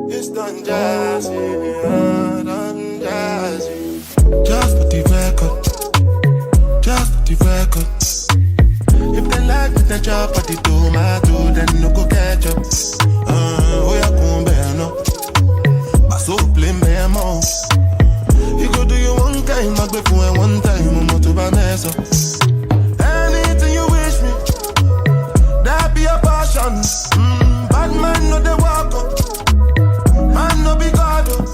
It's done jazzy, done jazzy. Just for the record, just for the record. If they like me, they chop at the tomato, then no go catch up. Oh, yeah, come bear no. I so blame me more. You go do you one time, I go for one time, I'm not to buy mess up. Anything you wish me, that be a passion. Bad man no they walk up, man no be God up.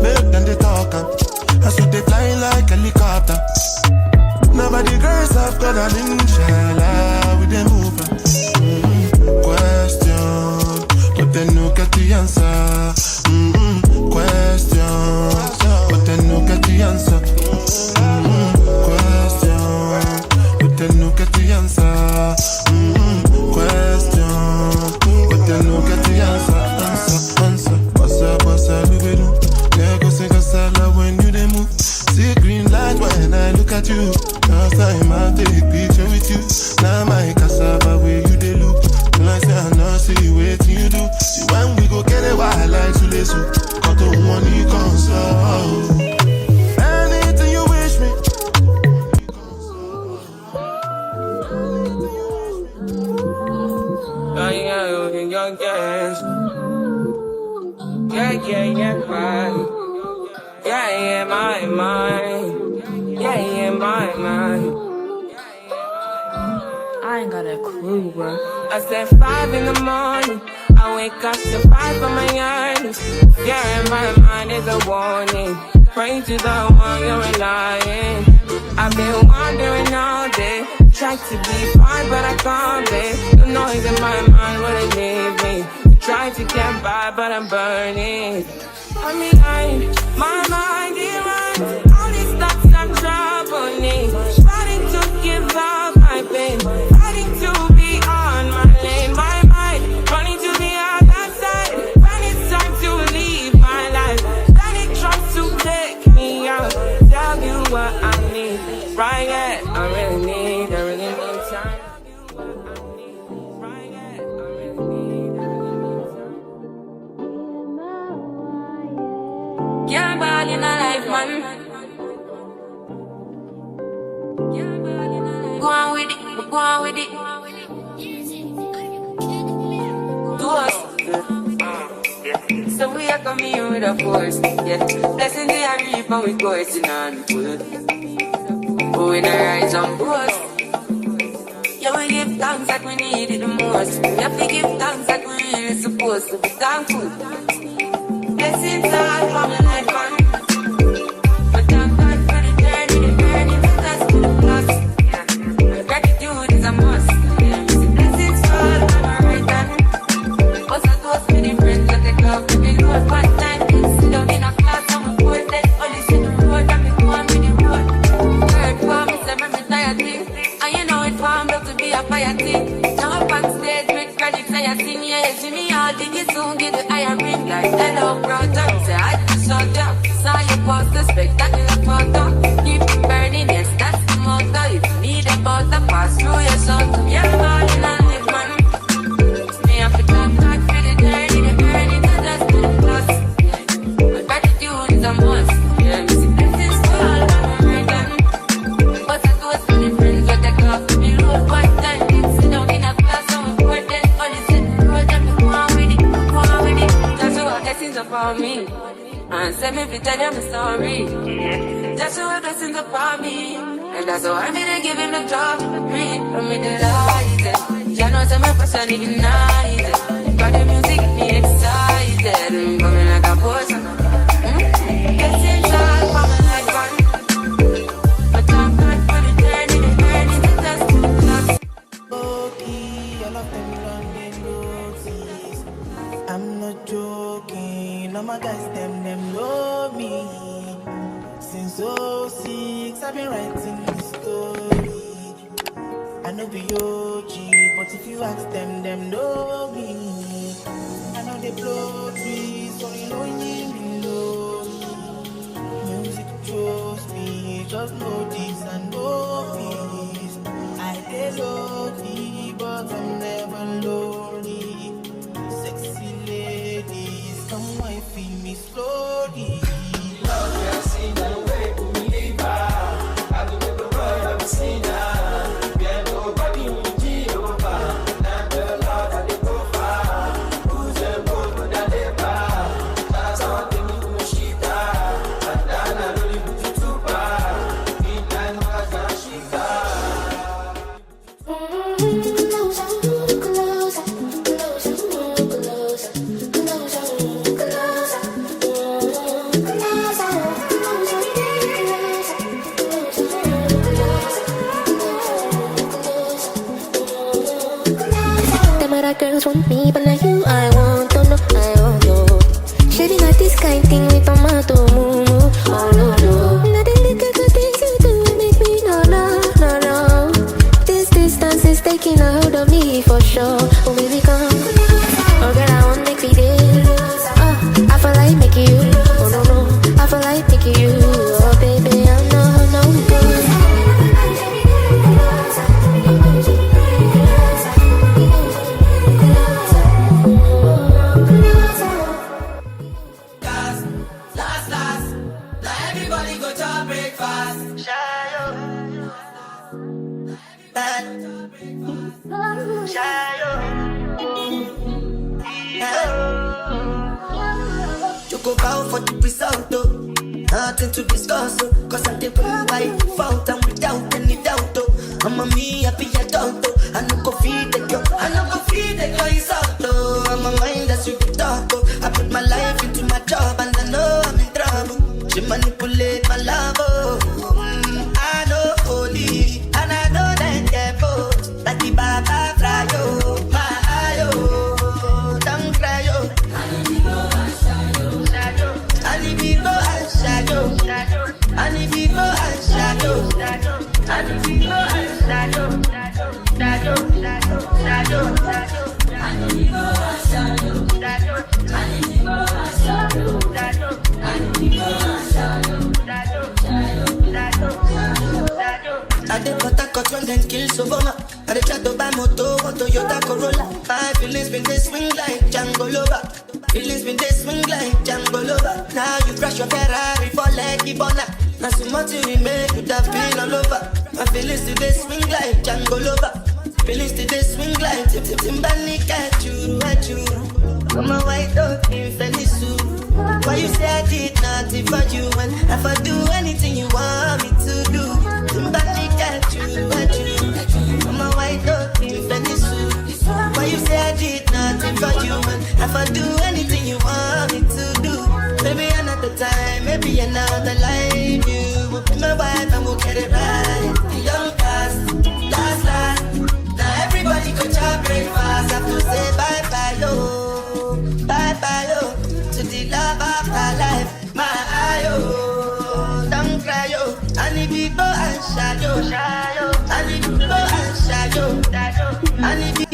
Make them they talk up, I saw they fly like helicopter. Nobody grace of God and inshallah with them moving. Question, but then no get the answer. Question, but then no get the answer. Question, but then no get the answer. Question, but then no get the answer. Answer. What's up, Lubino? Yeah, go sing a salad when you they move. See green light when I look at you. Last time I take picture with you. Now my cassava where you they look. When I say I know, see what you do. See when we go get a wild like Sulesu. Got the money console. Anything you wish me. Fine. Yeah, my mind. Yeah, my mind. I ain't got a clue, bro. I said 5 in the morning. I wake up to 5 for my earnings. Yeah, my mind is a warning. Pray to the one you're relying. I've been wandering all day. Tried to be fine, but I can't be. The noise in my mind wouldn't leave me. Trying to get by, but I'm burning. I'm behind, my mind it runs. All these thoughts that trouble me. Fighting to give up my pain. Fighting to be on my lane. My mind running to the other side. When it's time to leave my life, then it tries to take me out. Tell you what I need. Right, yeah, I really need time. Can't ball in a life, man. Go on with it, go on with it. Do us. So we are coming here with a force, yeah. Blessing the reap and we coursing on foot. But we not rise on boast. Yeah, we give thanks that we need it the most. We have to give thanks that we really supposed to be thankful. Blessings all from the life, man. But thank God for the journey took us to the plus. Yeah. Gratitude is a must. Yeah. Blessings all from my right hand. What's a toast with the friends that take off to the road one time. Sit down in a class and we put that only see the road and we go on with the road. Heard for me, say me tired thing. And you know it formed up to be a fire thing. Now up on stage with credits I sing, yeah. See me all dig it soon, get the iron ring like hello, brother. Say I just saw them. Saw you post the spectacular photo. Keep it burning, yes, that's the motto. If you need a butter, pass through your soul. Yeah, man, in a live, man. Me have to thank God for the journey to just to the plus. My gratitude is a must. Yeah, me see blessings to all of my right hand. But I toast to the friends that take off to the road one time. Sit down in a class and we pour them. Only sit the road and we go on with it, go on with it. That's what blessings upon me. And send me to tell you my story. That's what blessings upon me. And that's why I'm gonna give him the job. I'm delighted. You know some of us are ignited. Got the music get me excited. I'm coming like a boss. Blessings all for my life, man. But thank God for the journey to just to the plus. Okay, all of them London roses. I'm not joking. All my guys, them know me. Since '06, I've been writing this story. I know be OG, but if you ask them know me. I know they blow trees, so you know you below me. Music chose me, just know this and know this. I did love me, but I'm never lonely. Sexy lady. feel me slowly. Love me, I see the way to me live. I do make the world I'm a sinner. Yeah, nobody will be over. Now the love and the go far. Who's the boy with the labor? That's how I think you shit. And then I really put you too far. Midnight, no, I can't shit. Girls want me, but not you. I want to know, I want you. Shady got this kind thing with tomato, moo moo. Oh no no. Now the little things you do make me no no no no. This distance is taking a hold of me for sure. Oh baby come, oh girl I want make me day. Oh I feel like making you. Oh no no, I feel like making you. Oh baby I know no good. You go bow for the result, though. Nothing to discuss, oh. Cause I did win by default and without any doubt, oh. I'm a me happy adult, oh. I no go feed the girl, I no go feed the girl insult, oh. I'm a mind that's you can talk, oh. I put my life into my job and I know I'm in trouble. She manipulate my love, oh. I know holy and I know that devil. Like the Baba fry, oh. My eye, oh. Don't cry, oh. And if you go and shadow, and if you go and shadow, and if you go and shadow, shadow, shadow, shadow, and if you go and shadow, and if you go and shadow, and if you go and shadow. I did what I got when them kills Obama. I did try to buy moto, Toyota Corolla. My feelings been they swing like Django Lover. Feelings been they swing like Django Lover. Now you crash your Ferrari for like Ibona. Now so much you make you have been all over. My feelings today swing like Django Lover. Feelings today swing like Timbani at you. Come on, white dog in Fenisu. Why you say I did nothing for you when if I do anything you want me to do? Timbani at you. Come on, white dog in Fenisu. Why you say I did nothing for you when if I do anything you want me to do? Maybe another time, maybe another life. You will be my wife and we'll get it right. The young past, last. Now everybody go to breakfast. Have to say bye-bye, yo. Bye-bye, yo. To the love of my life. My eye, yo. Don't cry, yo. And if you go and shadow. And if you go and shadow. And if you